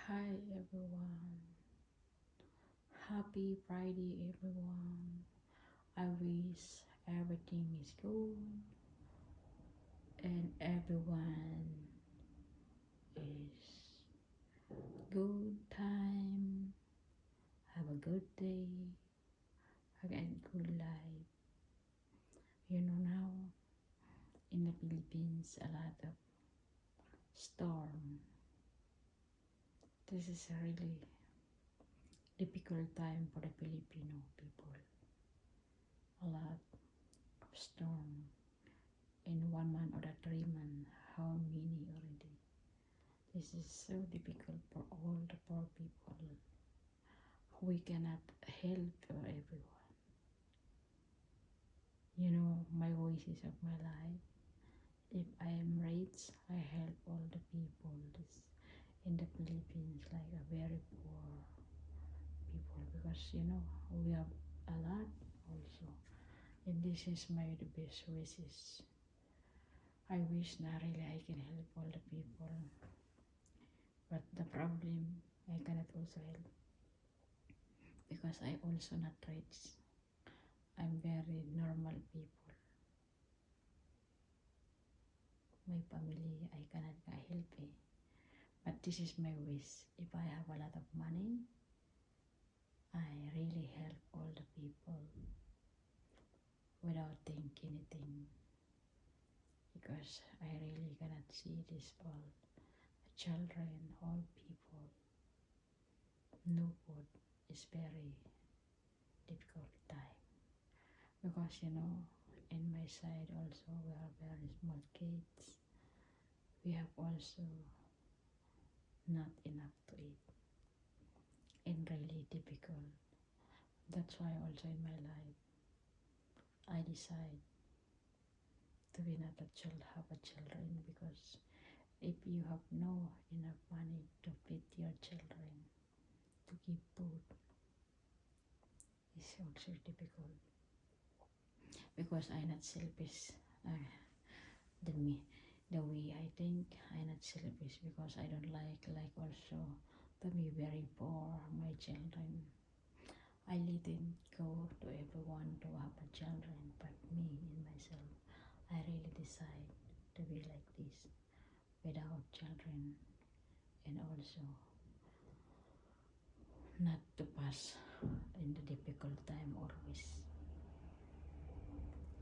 Hi everyone. Happy Friday everyone. I wish everything is good and everyone is good time. Have a good day. Have a good life. You know now in the Philippines a lot of storm. This is a really difficult time for the Filipino people. A lot of storm. In 1 month or 3 months, how many already? This is so difficult for all the poor people. We cannot help everyone. You know, my voices of my life. If I am rich, I help all the people in the Philippines, like a very poor people, because you know we have a lot also, and this is my the best wishes. I wish na really I can help all the people, but the problem I cannot also help because I also not rich. I'm very normal people. My family I cannot help it. But this is my wish. If I have a lot of money, I really help all the people without think anything. Because I really cannot see this all children, all people. No food is very difficult time. Because you know, in my side also we are very small kids. We have also not enough to eat and really difficult. That's why also in my life I decide to be not a child, have a children, because if you have no enough money to feed your children, to give food, is also difficult. Because I not selfish, the me, the way I think I not selfish, because I don't like also to be very poor my children. I let it go to everyone to have a children, but me and myself, I really decide to be like this, without children, and also not to pass in the difficult time always.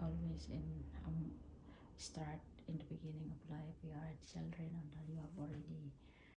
Always in start in the beginning of life, you are children and you have already